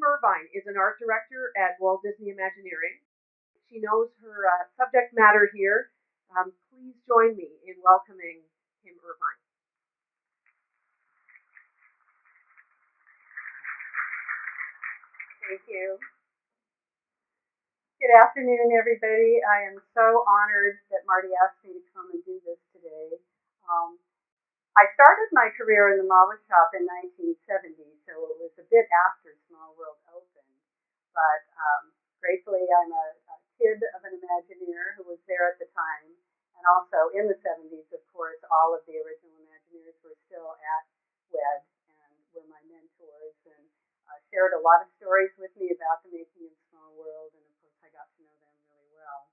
Irvine is an art director at Walt Disney Imagineering. She knows her subject matter here. Please join me in welcoming Kim Irvine. Thank you. Good afternoon, everybody. I am so honored that Marty asked me to come and do this today. I started my career in the model shop in 1970, so it was a bit after Small World opened. But gratefully, I'm a kid of an Imagineer who was there at the time. And also in the 70s, of course, all of the original Imagineers were still at WED and were my mentors and shared a lot of stories with me about the making of Small World. And of course, I got to know them really well.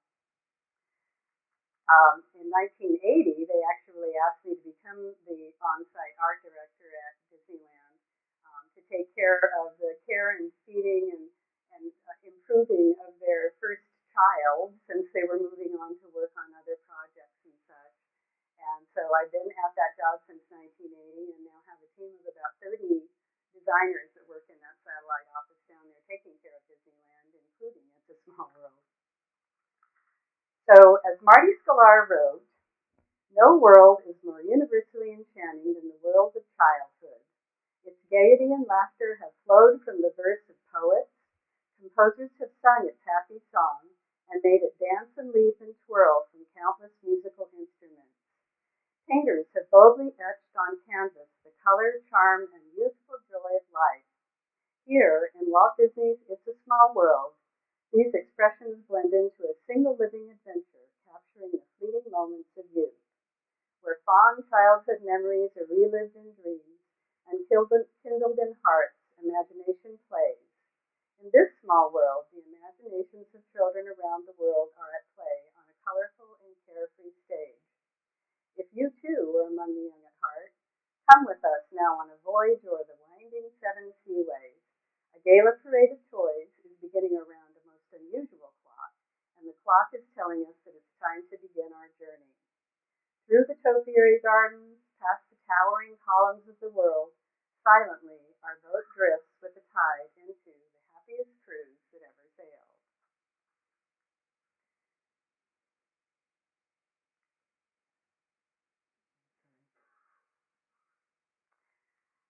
In 1980, they actually asked me to become the on-site art director at Disneyland to take care of the care and feeding and improving of their first child, since they were moving on to work on other projects and such. And so I've been at that job since 1980 and now have a team of about 30 designers that work in that satellite office down there taking care of Disneyland, including at the Small World. So, as Marty Sklar wrote, no world is more universally enchanting than the world of childhood. Its gaiety and laughter have flowed from the verse of poets. Composers have sung its happy song and made it dance and leap and twirl from countless musical instruments. Painters have boldly etched on canvas the color, charm, and youthful joy of life. Here, in Walt Disney's It's a Small World, these expressions blend into a single living adventure, capturing the fleeting moments of youth, where fond childhood memories are relived in dreams and kindled in hearts, imagination plays. In this small world, the imaginations of children around the world are at play on a colorful and carefree stage. If you too are among the young at heart, come with us now on a voyage o'er the winding seven seaways. A gala parade of toys is beginning around a most unusual clock, and the clock is telling us that it's time to begin our journey. Through the topiary gardens, past the towering columns of the world, silently our boat drifts with the tide into the happiest cruise that ever sailed.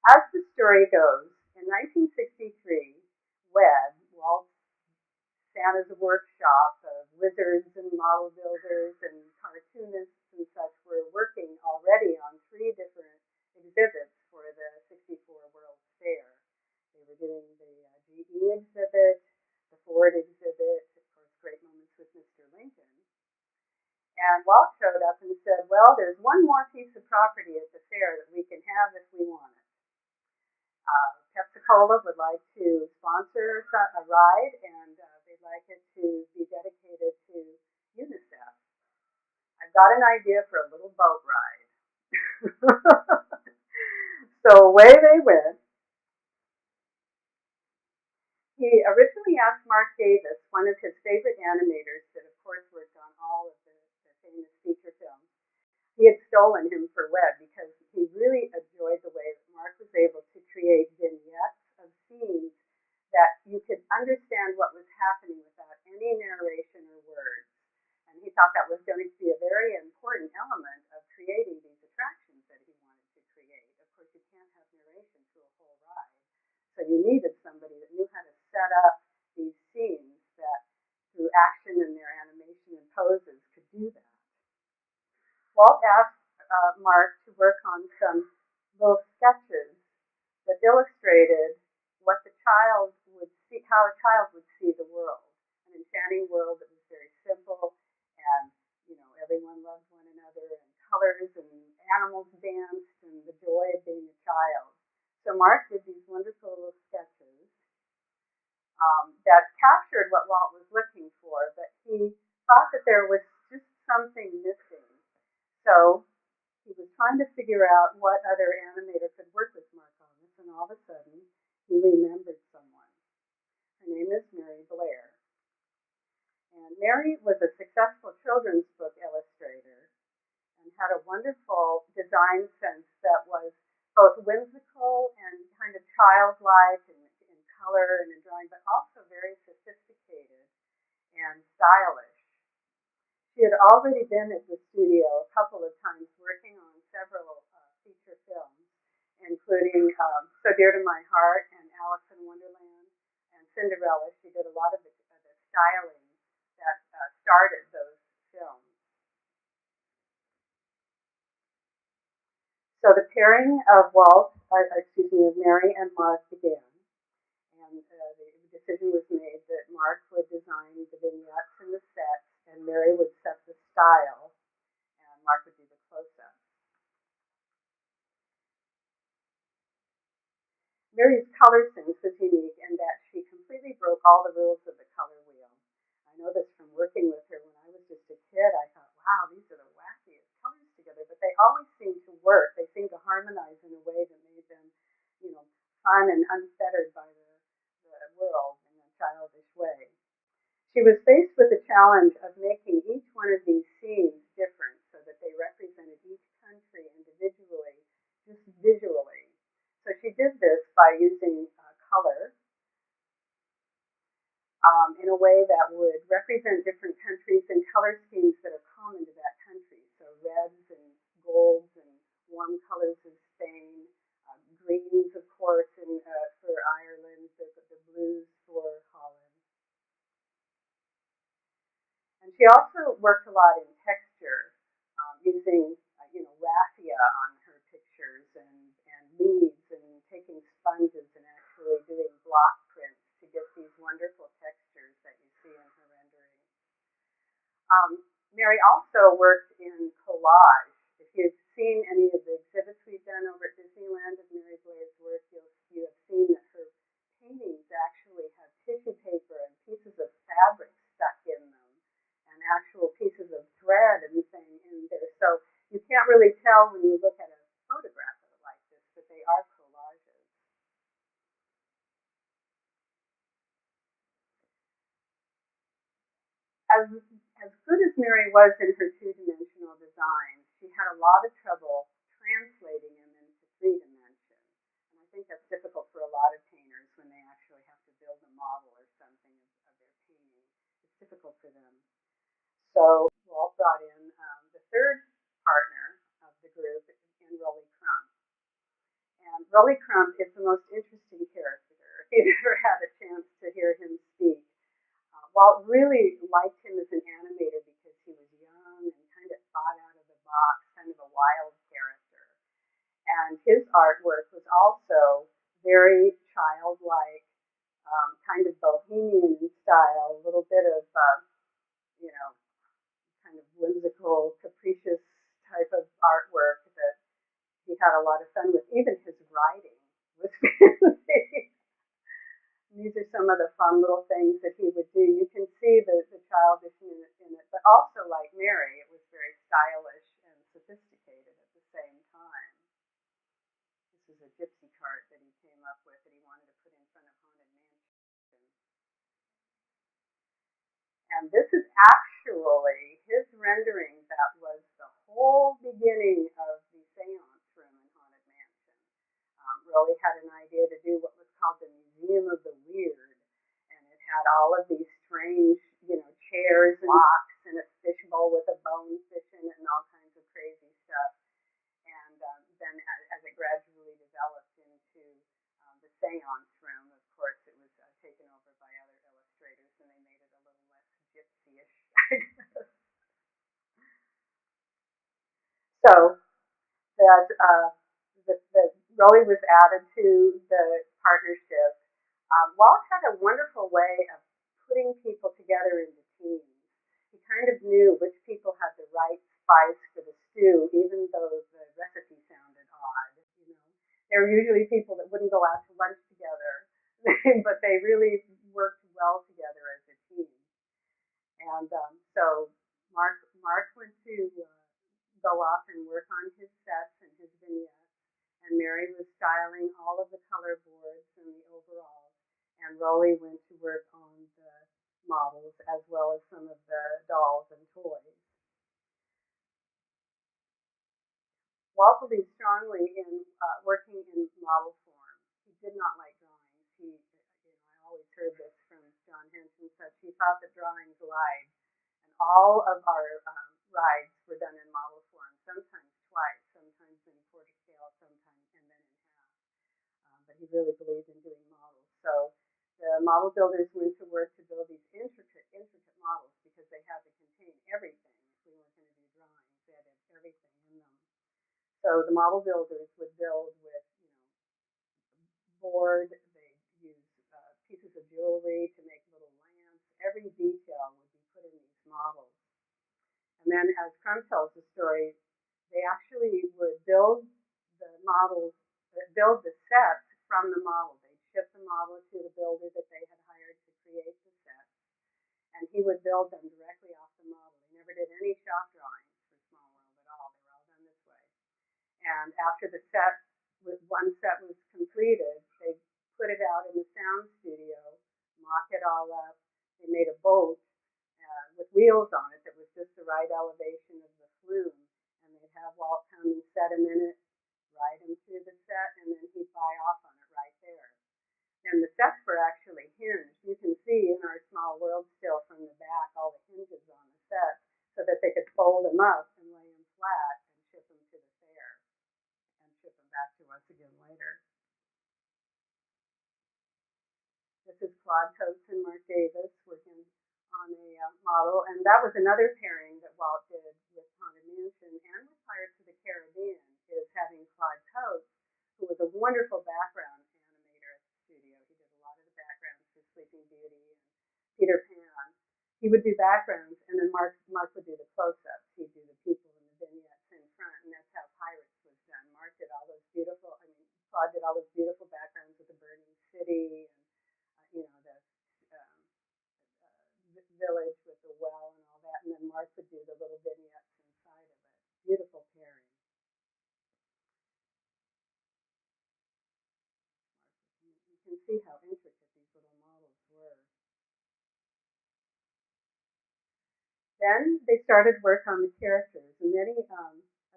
As the story goes, in 1963, WED, Walt Santa's workshop of wizards and model builders and cartoonists and such, were working already on 3 different exhibits for the 64 World Fair. They were doing the GE exhibit, the Ford exhibit, of course, Great Moments with Mr. Lincoln. And Walt showed up and said, well, there's one more piece of property at the fair that we can have if we want it. Pepsi-Cola would like to sponsor a ride, and they'd like it to be dedicated to UNICEF. I've got an idea for a little boat ride. So away they went. He originally asked Mark Davis, one of his favorite animators that, of course, worked on all of the famous feature films. He had stolen him for WED because he really enjoyed the way that Mark was able to create vignettes of scenes that you could understand what was happening without any narration or words. And he thought that was going to be a very important element of creating these attractions that he wanted to create. Of course, you can't have narration through a whole ride. So you needed somebody that knew how to set up these scenes that, through action and their animation and poses, could do that. Walt asked Mark to work on some little sketches that illustrated what the child would see, how a child would see the world. An enchanting world that was very simple, and everyone loved one another, and colors and animals danced, and the joy of being a child. So Mark did these wonderful little sketches that captured what Walt was looking for, but he thought that there was just something missing. So he was trying to figure out what other animator could work with Mark on this, and all of a sudden, he remembered someone. Her name is Mary Blair. And Mary was a successful children's book illustrator and had a wonderful design sense that was both whimsical and kind of childlike and in color color and in drawing, but also very sophisticated and stylish. She had already been at the studio a couple of times working on several feature films, including So Dear to My Heart and Alice in Wonderland and Cinderella. She did a lot of the styling that started those films. So the pairing of of Mary and Mark began, and the decision was made that Mark would design the vignettes and the sets, and Mary would set the style, and Mark would do the close-up. Mary's color sense was unique in that she completely broke all the rules of the color wheel. I know this from working with her when I was just a kid. I thought, wow, these are the wackiest colors together, but they always seemed to work. They seemed to harmonize in a way that made them, fun and unfettered by the world in a childish way. She was faced with the challenge of making each one of these scenes different so that they represented each country individually, just visually. So she did this by using color in a way that would represent different countries and color schemes that are common to that country. So reds and golds and warm colors of Spain, greens, of course, for Ireland, the blues for Holland. And she also worked a lot in texture, using, raffia on her pictures and leaves and taking sponges and actually doing block prints to get these wonderful textures that you see in her rendering. Mary also worked in collage. If you've seen any of the exhibits we've done over at Disneyland of Mary Blair's work, you have seen that her paintings actually have tissue paper and pieces of fabric stuck in them and actual pieces of thread and thing in there. So you can't really tell when you look at a photograph of it like this, but they are collages. As good as Mary was in her two-dimensional designs, she had a lot of trouble translating them into three dimension. And I think that's difficult for a lot of painters when they actually have to build a model or something of their painting. It's difficult for them. So Walt brought in the third partner of the group in Rolly Crump. And Rolly Crump is the most interesting character. If you've ever had a chance to hear him speak, Walt really liked him as an animator because he was young and kind of thought out of the box, kind of a wild character. And his artwork was also very childlike, kind of bohemian in style, a little bit of, kind of whimsical, capricious type of artwork that he had a lot of fun with. Even his writing was fancy. These are some of the fun little things that he would do. You can see the childish in it, but also like Mary, it was very stylish and sophisticated at the same time. This is a gypsy cart that he came up with that he wanted to put in front of Haunted Mansion. And this is actually his rendering that was the whole beginning of the seance room in Haunted Mansion. Rolly had an idea to do what was called the Museum of the Weird, and it had all of these strange, chairs and rocks and a fishbowl with a bonefish in it and all kinds of crazy stuff. And then as it gradually developed into the seance room, of course, it was taken over by other illustrators, and they made it a little less gypsy-ish, I guess. So the Rolly was added to the partnership. Walt had a wonderful way of putting people together into teams. He kind of knew which people had the right spice for the stew, even though the recipe sounded odd. There were usually people that wouldn't go out to lunch together, but they really worked well together as a team. And so Mark went to go off and work on his sets and his vignettes, and Mary was styling all of the color boards and the overalls, and Rolly went to work on the models as well as some of the dolls and toys. Walt believed strongly in working in model form. He did not like drawings. I thought that drawings lied. And all of our rides were done in model form, sometimes twice, sometimes in quarter scale, sometimes and then in half. But he really believed in doing models. So the model builders went to work to build these intricate models because they had to contain everything. If we weren't going to do drawings, they had to have everything in them. So the model builders would build with, board. They'd use pieces of jewelry to make little lamps. Every detail would be put in these models. And then, as Crumb tells the story, they actually would build the models, build the sets from the model. They'd ship the model to the builder that they had hired to create the set, and he would build them directly off the model. He never did any shop drawings for Small World at all. They were all done this way. And after the set, one set was completed, they put it out in the sound studio, mock it all up. They made a boat with wheels on it that was just the right elevation of the flume. And they'd have Walt come and set him in it, ride him through the set, and then he'd buy off on it right there. And the sets were actually hinged. You can see in our Small World still from the back all the hinges on the set so that they could fold them up and lay them flat and ship them to the fair and ship them back to us again later. This is Claude Coates and Mark Davis working on a model, and that was another pairing that Walt did with Haunted Mansion and with Pirates of the Caribbean, is having Claude Coates, who was a wonderful background animator at the studio. He did a lot of the backgrounds for Sleeping Beauty and Peter Pan. He would do backgrounds, and then Mark would do the close-ups. He'd do the people and the vignettes in front, and that's how Pirates was done. Mark did all those beautiful, Claude did all those beautiful backgrounds with the burning city and the village with the well and all that, and then Mark would do the little vignettes inside of it. Beautiful pairing. You can see how intricate these little models were. Then they started work on the characters, and many of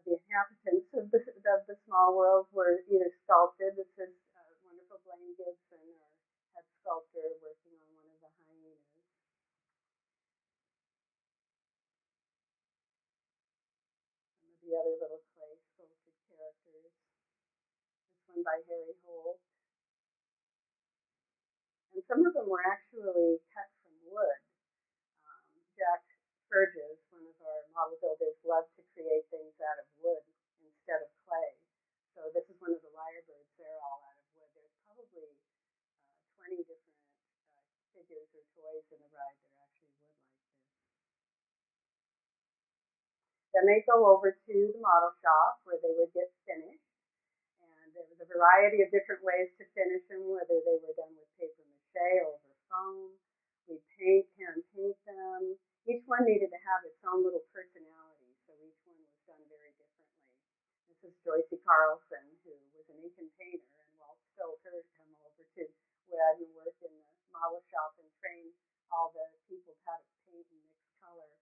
the inhabitants of the Small World were either sculpted. This is wonderful Blaine Gibson, our head sculptor, working on one of the hyenas. The other little clay sculpted characters. This one by Harry Holt. And some of them were actually cut from wood. Jack Burgess, one of our model builders, loved to create things out of wood instead of clay. So this is one of the lyrebirds. They're all out of wood. There's probably 20 different figures or toys in the ride that are actually wood like this. Then they go over to the model shop where they would get finished. And there was a variety of different ways to finish them, whether they were done with paper mache over foam. We'd hand paint them. Each one needed to have its own little personality, so each one was done very differently. This is Joyce Carlson, who was an ink and painter, and Walt stole her to come over to WED and work in the model shop and train all the people how to paint and mix color.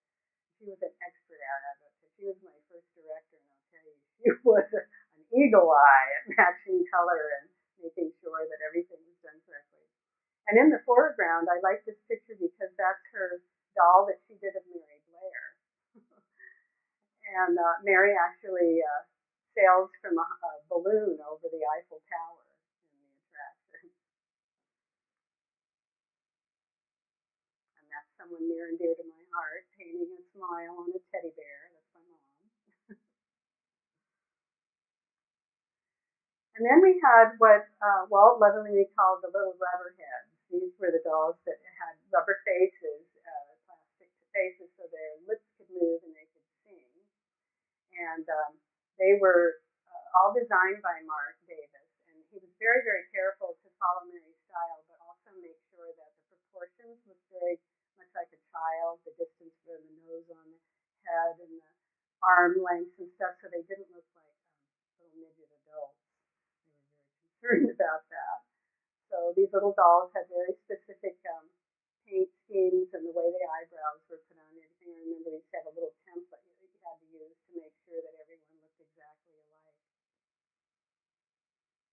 She was an expert at it. She was my first director, and I'll tell you, she was an eagle eye at matching color and making sure that everything was done correctly. And in the foreground, I like this picture because that's her doll that she did of Mary Blair. And Mary actually sails from a balloon over the Eiffel Tower in the attraction. And that's someone near and dear to my heart, painting a smile on a teddy bear. That's my mom. And then we had what Walt lovingly called the little rubber heads. These were the dolls that had rubber faces, plastic faces, so their lips could move and they could sing. And they were all designed by Mark Davis. And he was very, very careful to follow Mary's style, but also make sure that the proportions was very much like a child, the distance from the nose on the head and the arm lengths and stuff, so they didn't look like little midget adults. Concerned about that. So these little dolls had very specific paint schemes and the way the eyebrows were put on everything. I remember we had a little template that you had to use to make sure that everyone looked exactly alike.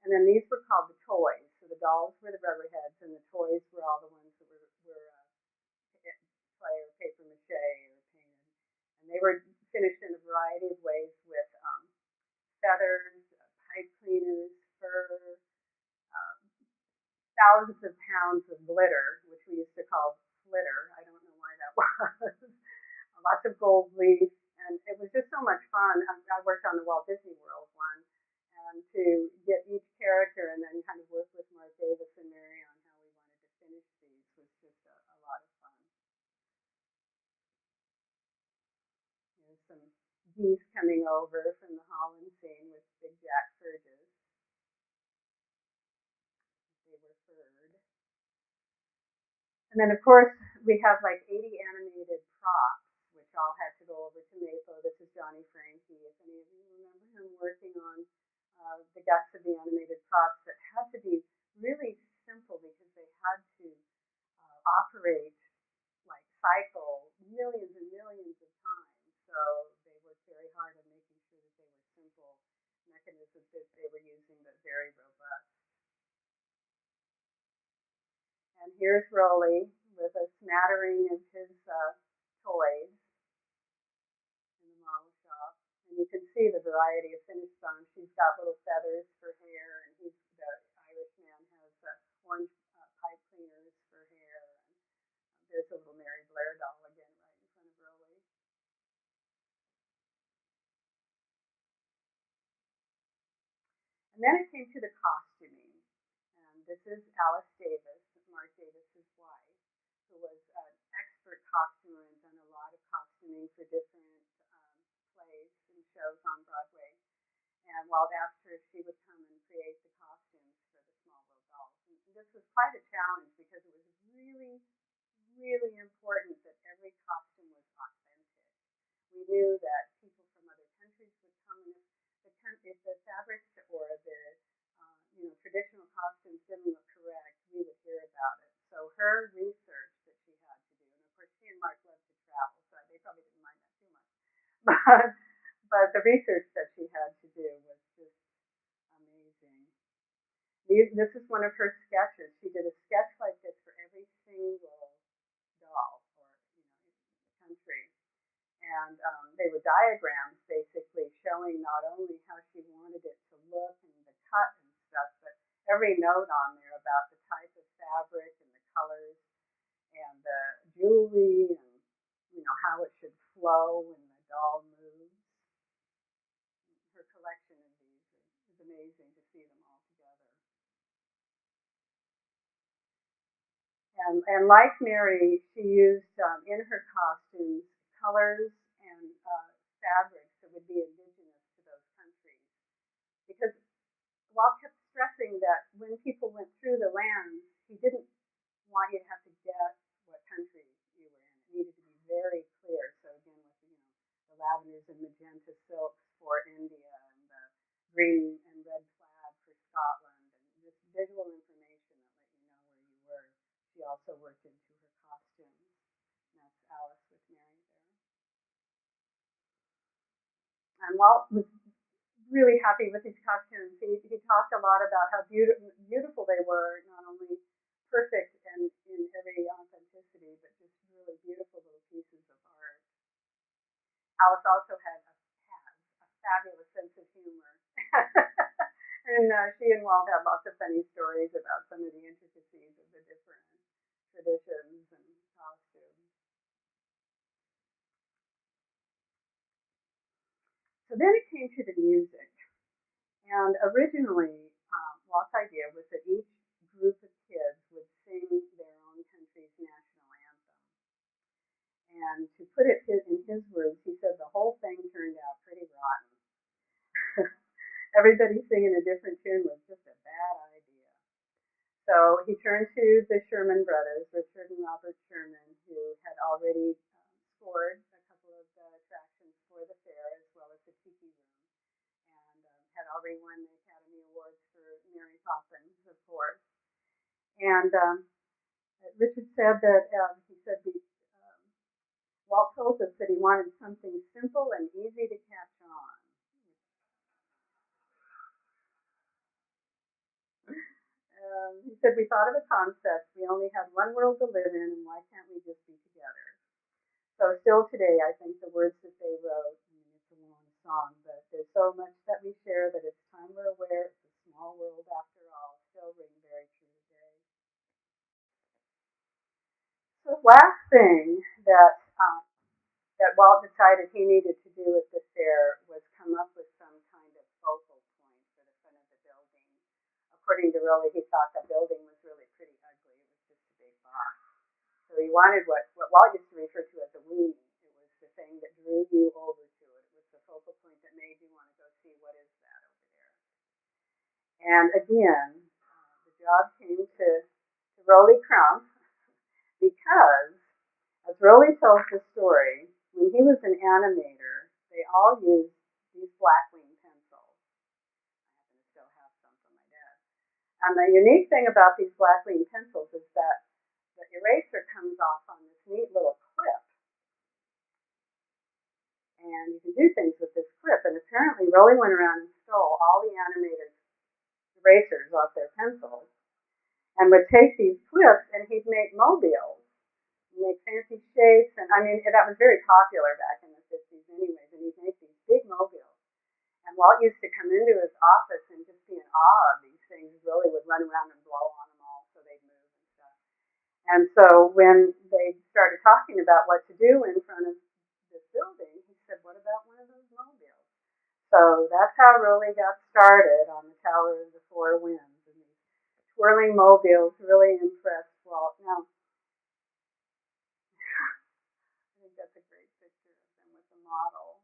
And then these were called the toys. So the dolls were the rubber heads, and the toys were all the ones that were they were finished in a variety of ways with feathers, pipe cleaners, fur, um, thousands of pounds of glitter, which we used to call flitter. I don't know why that was. Lots of gold leaf, and it was just so much fun. I worked on the Walt Disney World one, and to get each character and then kind of work with Mark Davis and Mary on how we wanted to finish these was just a lot of fun. There's some geese coming over from the Holland scene with big Jack Sturges. They were furred. And then, of course, we have like 80 animated props, which all had to go over to Mapo. This is Johnny Frankie. If any of you remember him working on the guts of the animated props that had to be really simple because they had to operate like cycle millions and millions of times. So they worked very hard on making sure that they were simple mechanisms that they were using, but very robust. And here's Rolly with a smattering of his toys in the model shop. And you can see the variety of finished on. She's got little feathers for hair, and the Irish man has orange pipe cleaners for hair. And there's a little Mary Blair doll again right in front of Rolly. And then it came to the costuming. And this is Alice Davis, Mark Davis's wife, who was an expert costumer and done a lot of costuming for different plays and shows on Broadway. And Walt asked her if she would come and create the costumes for the Small World dolls. And this was quite a challenge because it was really, really important that every costume was authentic. We knew that people from other countries would come, and if the fabrics or the traditional costumes didn't look correct, we would hear about it. So her research that she had to do, and of course she and Mark loved to travel, so they probably didn't mind that too much. But the research that she had to do was just amazing. This is one of her sketches. She did a sketch like this for every single doll or in the country. And they were diagrams basically showing not only how she wanted it to look and the cut and stuff, but every note on there about the type of fabric and the colors and the jewelry and how it should flow when the doll moves. Her collection of these is amazing to see them all together. And like Mary, she used in her costumes colors and fabrics that would be indigenous to those countries. Because Walt kept stressing that when people went through the lands, he didn't want you to have to guess what country you were in. It needed to be very clear. So again, with the lavenders and magenta silks for India and the green and red plaid for Scotland, and just visual information that let you know where you were. She also worked into her costumes. And that's Alice with Mary there. And Walt was really happy with his costumes. He talked a lot about how beautiful they were, not only perfect and in every authenticity, but just really beautiful little pieces of art. Alice also has a fabulous sense of humor. And she and Walt had lots of funny stories about some of the intricacies of the different traditions and costumes. So then it came to the music. And originally, Walt's idea was that each group of kids would sing their own country's national anthem. And to put it in his words, he said the whole thing turned out pretty rotten. Everybody singing a different tune was just a bad idea. So he turned to the Sherman brothers, Richard and Robert Sherman, who had already scored a couple of the attractions for the fair, as well as the Tiki Room, and had already won the Academy Awards for Mary Poppins, of course. And Richard said that Walt told us that he wanted something simple and easy to catch on. He said, we thought of a concept. We only have one world to live in, and why can't we just be together? So still today, I think the words that they there's so much that we share that it's time we're aware it's a small world after all, still ring very true today. So the last thing that that Walt decided he needed to do at the fair was come up with some kind of focal point for the front of the building. According to Rowley, he thought the building was really pretty ugly. It was just a big box. So he wanted what Walt used to refer to as a weenie. It was the thing that drew you over to it. It was the focal point that made you want to go see what is that over there. And again, the job came to Rowley Crump because, as Rowley tells the story, when he was an animator, they all used these blackwing pencils. I happen to still have some from my dad. And the unique thing about these blackwing pencils is that the eraser comes off on this neat little clip. And you can do things with this clip. And apparently Rowley went around and stole all the animators' erasers off their pencils and would take these clips and he'd make mobiles, make fancy shapes. And I mean, that was very popular back in the 50s anyways. And he'd make these big mobiles. And Walt used to come into his office and just be in awe of these things. Rowley would run around and blow on them all so they'd move and stuff. And so when they started talking about what to do in front of this building, he said, what about one of those mobiles? So that's how Rowley got started on the Tower of the Four Winds. And these twirling mobiles really impressed Walt. Now, I think that's a great picture of them with the model.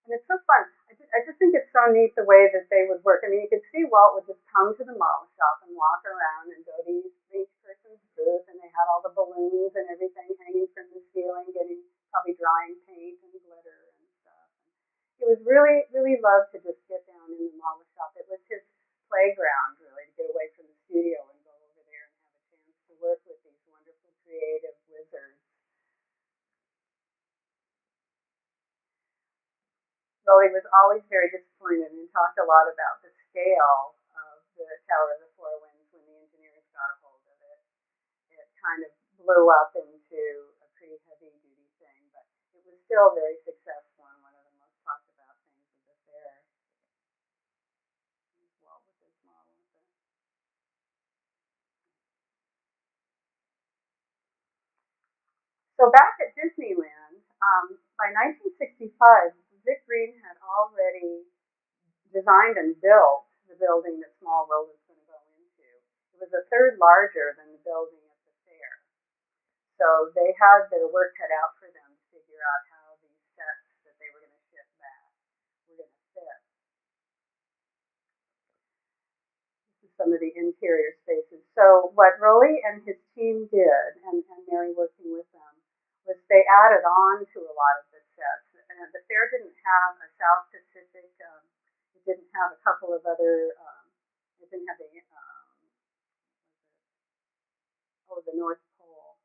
And it's so fun. I just think it's so neat the way that they would work. I mean, you could see Walt would just come to the model shop and walk around and go to each person's booth, and they had all the balloons and everything hanging from the ceiling, getting probably drying paint and glitter and stuff. It was really, really loved to just get down in the model shop. It was his playground, really, to get away from the studio and go over there and have a chance to work with these wonderful creative wizards. Rowley was always very disappointed and talked a lot about the scale of the Tower of the Four Winds when the engineers got a hold of it. It kind of blew up into a pretty heavy-duty thing, but it was still very successful and one of the most talked about things of the fair. Walt with his model. So back at Disneyland, by 1965, Vic Green had already designed and built the building that Small World was going to go into. It was a third larger than the building at the fair. So they had their work cut out for them to figure out how these sets that they were going to ship back were going to fit. This is some of the interior spaces. So what Rowley and his team did, and Mary working with them, was they added on to a lot of the sets. And the fair didn't have a South Pacific, it didn't have a couple of other, it didn't have the North Pole.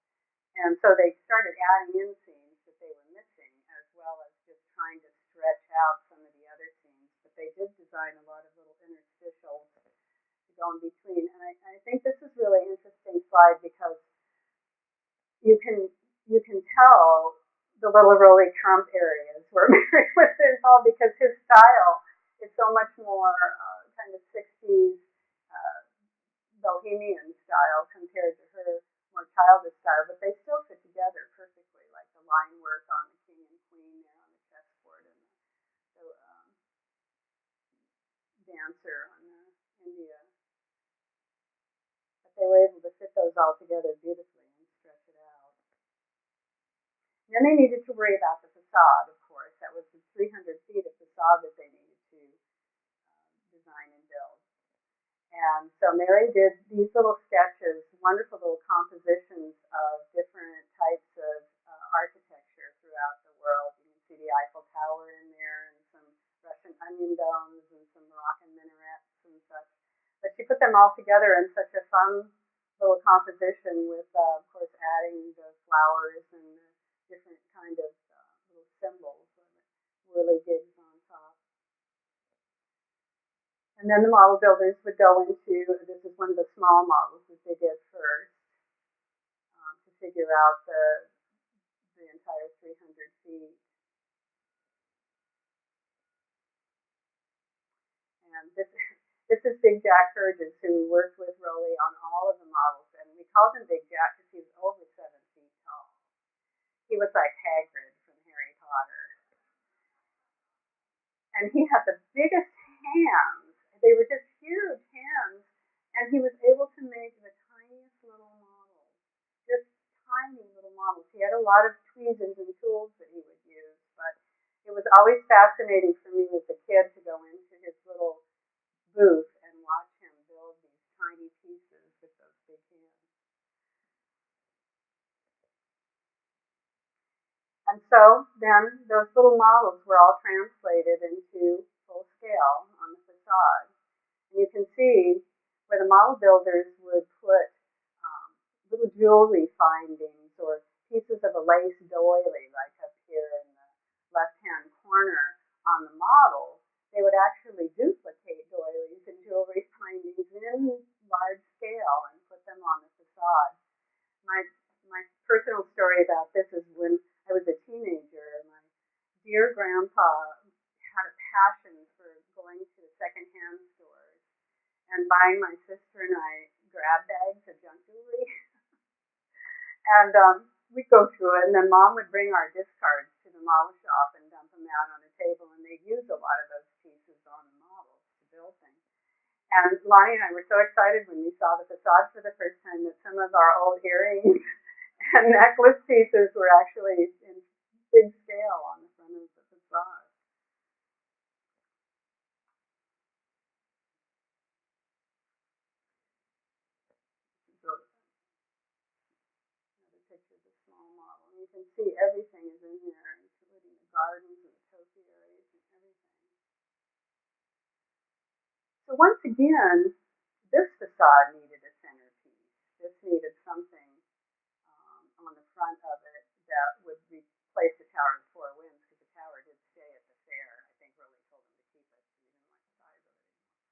And so they started adding in scenes that they were missing, as well as just trying to stretch out some of the other scenes. But they did design a lot of little interstitials to go in between. And I think this is really an interesting slide because you can tell the little Rowley Crump areas where Mary was involved because his style is so much more kind of 60s bohemian style compared to her more childish style, but they still fit together perfectly, like the line work on the king and queen there on the chessboard and the dancer on the India. But they were able to fit those all together beautifully and stretch it out. Then they needed to worry about the facade, of course. That was the 300 feet of facade that they needed to design and build. And so Mary did these little sketches, wonderful little compositions of different types of architecture throughout the world. You can see the Eiffel Tower in there and some Russian onion domes and some Moroccan minarets and such. But she put them all together in such a fun little composition with, of course, adding the flowers and the different kind of little symbols of whirly gigs on top. And then the model builders would go into, this is one of the small models that they did first, to figure out the entire 300 feet. And this is Big Jack Burgess, who worked with Rolly on all of the models, and we called him Big Jack because he was over 7 feet tall. He was like Hagrid from Harry Potter, and he had the biggest hands. They were just huge hands, and he was able to make the tiniest little models, just tiny little models. He had a lot of tweezers and tools that he would use, but it was always fascinating for me as a kid to go into his little booth and watch him build these tiny pieces with those big hands. And so then those little models were all translated into full scale on the facade. And you can see where the model builders would put little jewelry findings or pieces of a lace doily, like up here in the left-hand corner on the model. They would actually duplicate doilies and jewelry findings in large scale and put them on the facade. My personal story about this is when I was a teenager, my dear grandpa had a passion for going to the secondhand stores and buying my sister and I grab bags of junk jewelry. And we'd go through it, and then Mom would bring our discards to the model shop and dump them out on a table, and they'd use a lot of those pieces on the models to build things. And Lonnie and I were so excited when we saw the facade for the first time that some of our old earrings and necklace pieces were actually in big scale on the front of the facade. So another picture of the small model. And you can see everything is in there, including the gardens and the topiaries and everything. So once again, this facade needed a centerpiece. This needed something on the front of it that would replace the Tower of the Four Winds, because the tower did stay at the fair. I think Rolly told him to keep it because he didn't like the size of it anymore.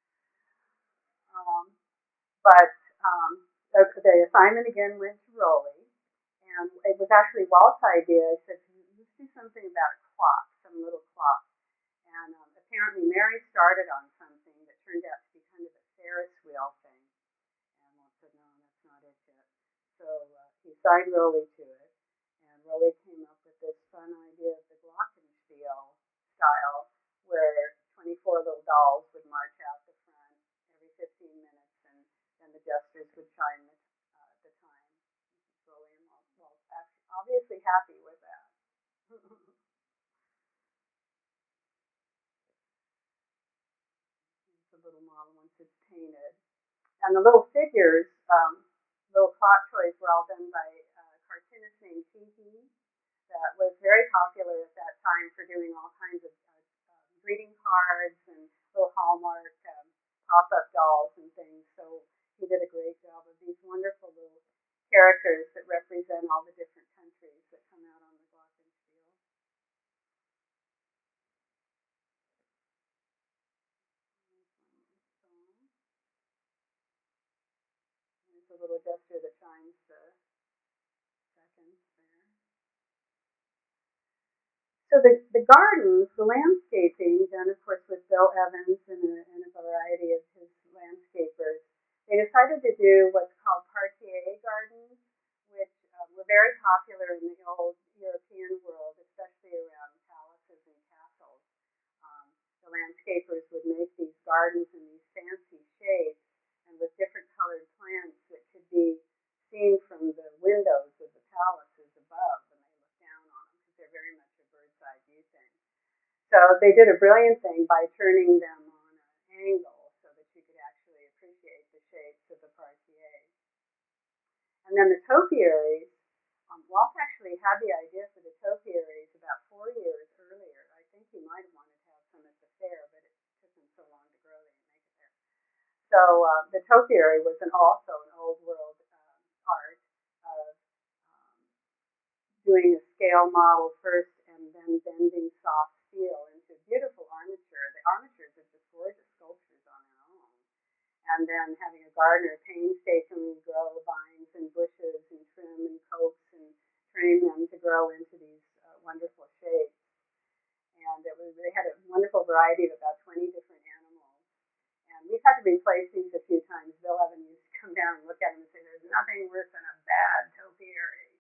But the assignment again went to Rolly, and it was actually Walt's idea. I said, let's do something about a clock, some little clock. And apparently Mary started on something that turned out to be kind of a Ferris wheel thing. And Walt said, no, that's not it yet. So he signed Rolly to it, and Rolly came up with this fun idea of the glockenspiel style, where 24 little dolls would march out the front every 15 minutes, and then the jesters would chime the time. Rolly and Walt obviously happy with that. The little model once it's painted. And the little figures, little clock toys, were all done by a cartoonist named Tee that was very popular at that time for doing all kinds of greeting cards and little Hallmark pop-up dolls and things. So he did a great job of these wonderful little characters that represent all the different countries that come out on the glockenspiel. There's a little gesture that chimes the seconds there. So the gardens, the landscaping, done of course with Bill Evans and a variety of his landscapers, they decided to do what's called parterre gardens, which were very popular in the old European world, especially around palaces and castles. The landscapers would make these gardens in these fancy shapes and with different colored plants that could be seen from the windows of the palaces above when they look down on them, because they're very much a bird's eye view thing. So they did a brilliant thing by turning them on an angle so that you could actually appreciate the shapes of the parterre. And then the topiaries, Walt actually had the idea for the topiaries about 4 years earlier. I think he might have wanted to have some at the fair, but it took him so long to grow they didn't make it there. So the topiary was also an old world art of doing a scale model first and then bending soft steel into beautiful armature. The armatures are just gorgeous sculptures on their own. And then having a gardener painstakingly grow vines and bushes and trim and coax and train them to grow into these wonderful shapes. And they had a wonderful variety of about 20 different animals. we say there's nothing worse than a bad topiary.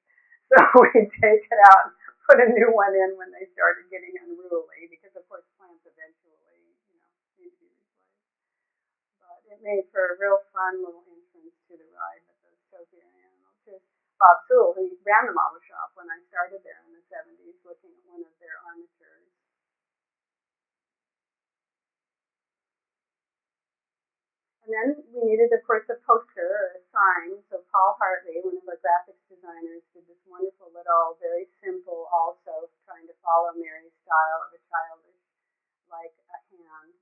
So we take it out, put a new one in when they started getting unruly, because of course plants eventually, need to be replaced. But it made for a real fun little entrance to the ride with those topiary animals. Here's Bob Sewell, who ran the model shop when I started there in the 70s, looking at one of their armatures. And then we needed, of course, a poster or a sign. So Paul Hartley, one of our graphics designers, did this wonderful little, very simple, also trying to follow Mary's style of a childish, like a hand,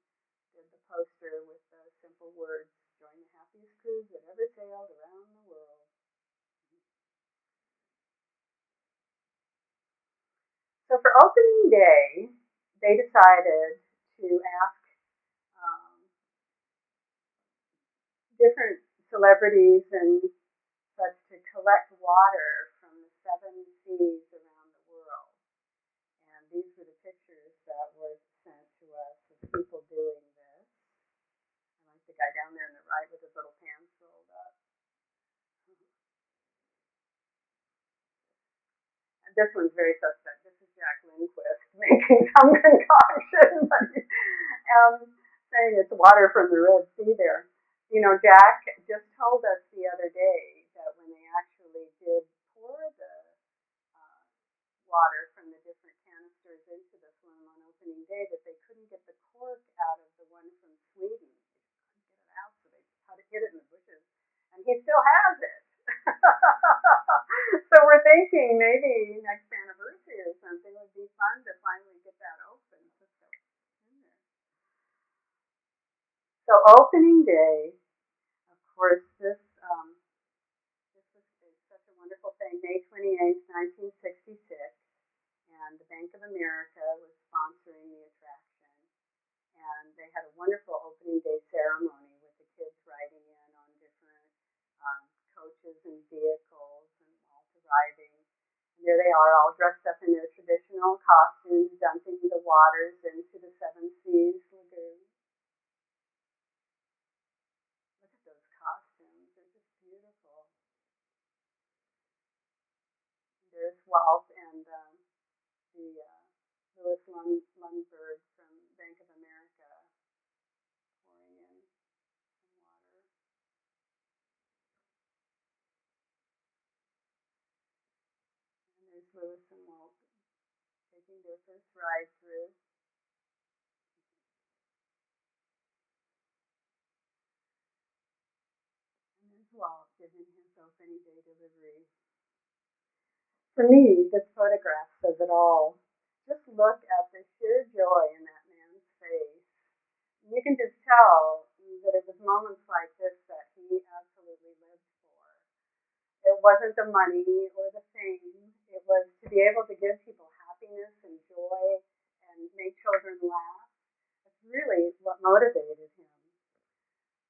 did the poster with the simple words, "Join the happiest cruise that ever sailed around the world." So for opening day, they decided to ask um, different celebrities and such to collect water from the 7 seas around the world. And these were the pictures that were sent to us of people doing this. I like the guy down there on the right with his little pants rolled up. And this one's very suspect. This is Jack Lindquist making some concoction, saying it's water from the Red Sea there. Jack just told us the other day that when they actually did pour the uh, water from the different canisters into the flume on opening day, that they couldn't get the cork out of the one from Sweden. They couldn't get it out, so they had to hid it in the bushes. And he still has it. So we're thinking maybe next anniversary or something would be fun to finally get that open. So opening day, of course, this was such a wonderful thing. May 28th, 1966, and the Bank of America was sponsoring the attraction, and they had a wonderful opening day ceremony with the kids riding in on different coaches and vehicles and all arriving. And there they are, all dressed up in their traditional costumes, dumping the waters into the 7 Seas lagoon. Look at those costumes; they're just beautiful. There's Walt and the Louis Lundberg from Bank of America pouring in some water. And there's Louis and Walt taking their first ride through. And there's Walt giving his opening day delivery. For me, this photograph says it all. Just look at the sheer joy in that man's face. You can just tell that it was moments like this that he absolutely lived for. It wasn't the money or the fame. It was to be able to give people happiness and joy and make children laugh. That's really what motivated him.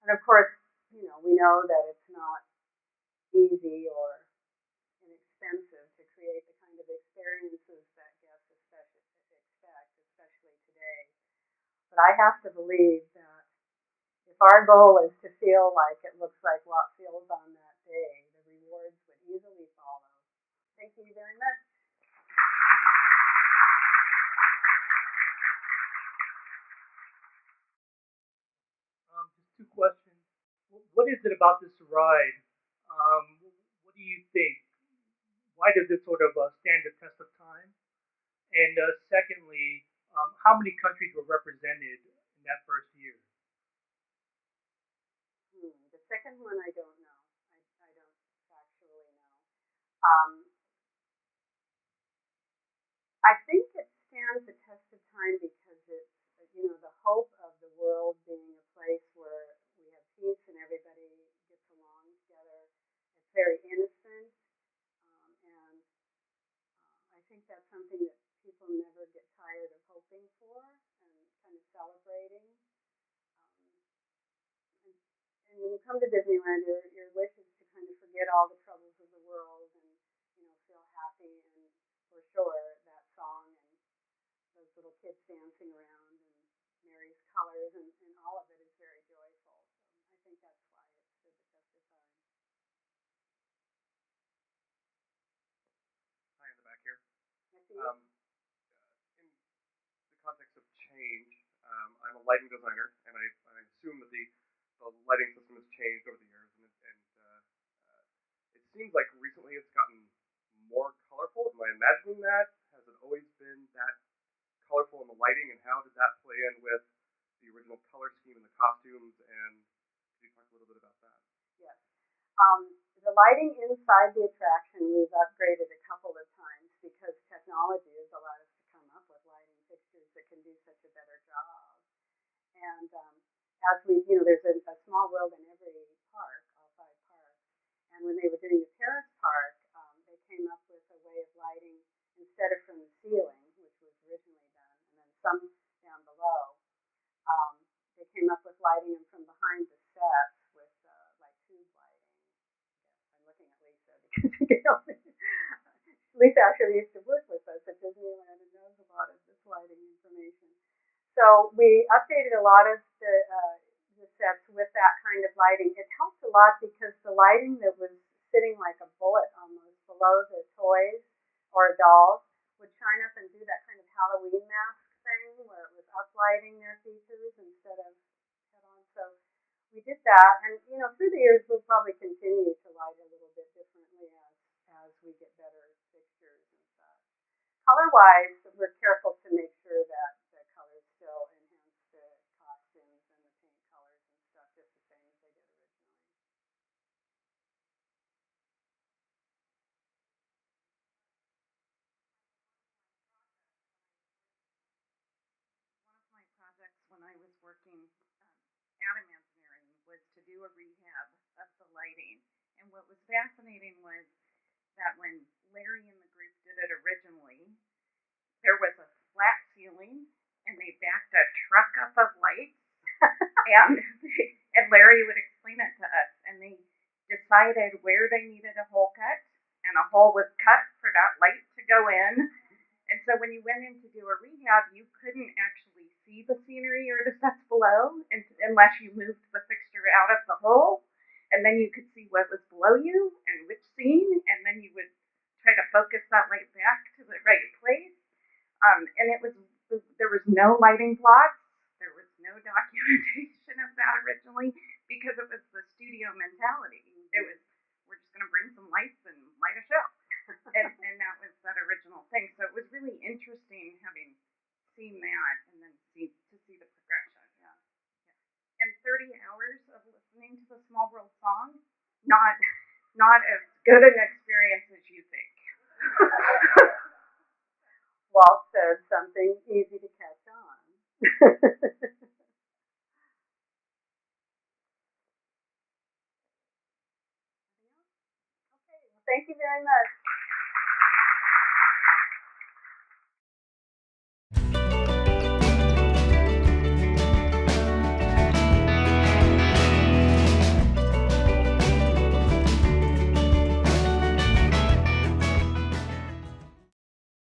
And of course, we know that it's not easy or inexpensive to create the kind of experiences that guests expect, especially today. But I have to believe that if our goal is to feel like it looks like what feels on that day, the rewards would easily follow. Thank you very much. Just two questions. What is it about this ride? What do you think? Why does it sort of stand the test of time? And secondly, how many countries were represented in that first year? The second one I don't know. I don't actually know. Um, I think it stands the test of time because it's, the hope of the world being a place where we have peace and everybody gets along together. It's very innocent, and I think that's something that people never get tired of hoping for and kind of celebrating. And, and when you come to Disneyland, your wish is to kind of forget all the troubles of the world and feel happy. And for sure, that song and those little kids dancing around and Mary's colors and all of it is very joyful. So I think that's why it stood the test of time. In the context of change, I'm a lighting designer, and I assume that the lighting system has changed over the years, it seems like recently it's gotten more colorful. Am I imagining that? Has it always been that colorful in the lighting, and how did that play in with the original color scheme and the costumes? And could you talk a little bit about that? Yes. The lighting inside the attraction we've upgraded a couple of times because technology has allowed us to come up with lighting fixtures that can do such a better job. And as there's a small world in every park, all 5 parks. And when they were doing the Paris park, they came up with a way of lighting instead of from the ceiling, which was originally done, and then some down below. They came up with lighting them from behind the sets with like tube lighting. I'm looking at Lisa because Lisa actually used to work with us at Disneyland and knows a lot of this lighting information. So we updated a lot of the sets with that kind of lighting. It helped a lot because the lighting that was sitting like a bullet almost below the toys or dolls would shine up and do that kind of Halloween mask thing where it was uplighting their features instead of head on. So we did that, and through the years we'll probably continue to light a little bit differently as we get better fixtures and such. Color-wise, we're careful to make sure that the colors still enhance the costumes and the paint colors and stuff just the same as they did originally. One of my projects when I was working at Imagineering was to do a rehab of the lighting. And what was fascinating was that when Larry and the group did it originally, there was a flat ceiling and they backed a truck up of lights and and Larry would explain it to us, and they decided where they needed a hole cut, and a hole was cut for that light to go in. And so when you went in to do a rehab, you couldn't actually see the scenery or the sets below unless you moved the fixture out of the hole, and then you could see what was below you and which scene, and then you would try to focus that light back to the right place. And there was no lighting plots, there was no documentation of that originally because it was the studio mentality. It was, we're just going to bring some lights and light a show. And that was that original thing. So it was really interesting having seen that and then to see the progression. Yeah. And 30 hours of listening to the Small World song, not as good an experience as you think. Walt said something easy to catch on. Okay, well, thank you very much.